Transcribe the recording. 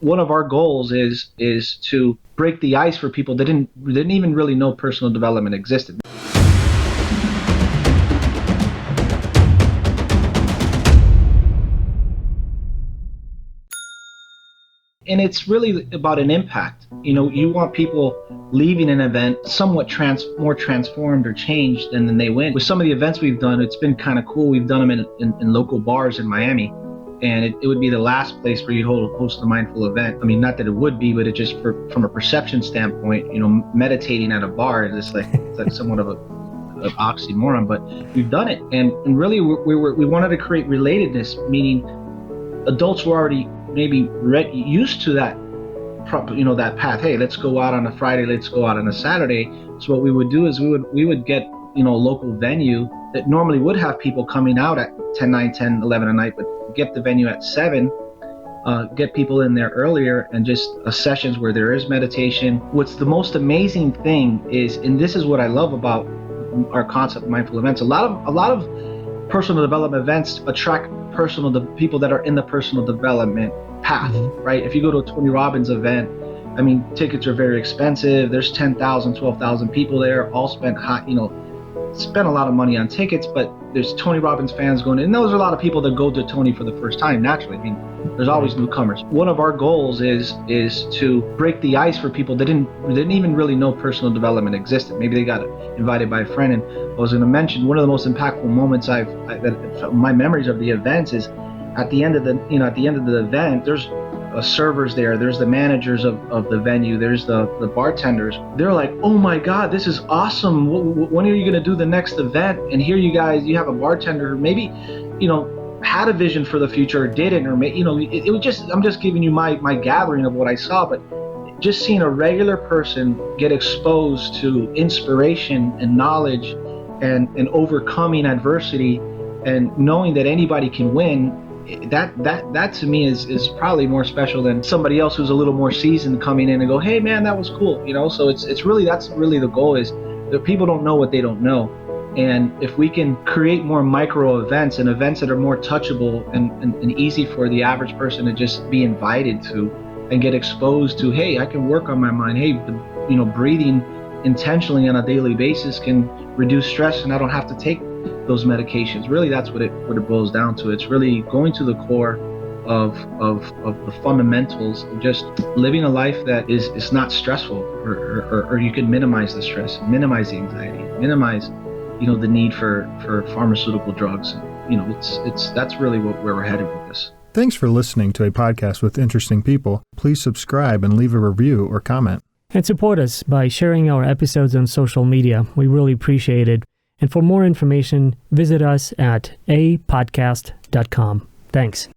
One of our goals is to break the ice for people that didn't even really know personal development existed. And it's really about an impact. You want people leaving an event somewhat more transformed or changed than they went. With some of the events we've done, it's been kind of cool. We've done them in local bars in Miami. And it would be the last place where you'd host a mindful event. I mean, not that it would be, but it just from a perception standpoint, meditating at a bar is like somewhat of an oxymoron, but we've done it. And really we wanted to create relatedness, meaning adults were already maybe used to that, that path. Hey, let's go out on a Friday, let's go out on a Saturday. So what we would do is we would get, a local venue that normally would have people coming out at 9, 10, 11 at night, but get the venue at 7, get people in there earlier, and just sessions where there is meditation. What's the most amazing thing is, and this is what I love about our concept of mindful events, a lot of personal development events attract the people that are in the personal development path, right? If you go to a Tony Robbins event, I mean, tickets are very expensive. There's 10,000, 12,000 people there, all spent a lot of money on tickets, but there's Tony Robbins fans going in, and those are a lot of people that go to Tony for the first time, naturally. I mean, there's always newcomers. One of our goals is to break the ice for people that didn't even really know personal development existed. Maybe they got invited by a friend. And I was going to mention, one of the most impactful moments my memories of the events is at the end of the event, there's servers there's the managers of the venue, there's the bartenders. They're like, oh my God, this is awesome. When are you going to do the next event? And here you have a bartender who maybe, had a vision for the future or didn't, or it was just, I'm just giving you my gathering of what I saw, but just seeing a regular person get exposed to inspiration and knowledge and overcoming adversity and knowing that anybody can win. That to me is probably more special than somebody else who's a little more seasoned coming in and go, hey man, that was cool, So it's really, that's really the goal, is that people don't know what they don't know. And if we can create more micro events and events that are more touchable and easy for the average person to just be invited to and get exposed to, hey, I can work on my mind. Hey, breathing intentionally on a daily basis can reduce stress, and I don't have to take those medications. Really, that's what it boils down to. It's really going to the core of the fundamentals of just living a life that is not stressful, or you can minimize the stress, minimize the anxiety, minimize the need for pharmaceutical drugs. That's really where we're headed with this. Thanks for listening to a podcast with interesting people. Please subscribe and leave a review or comment. And support us by sharing our episodes on social media. We really appreciate it. And for more information, visit us at apodcast.com. Thanks.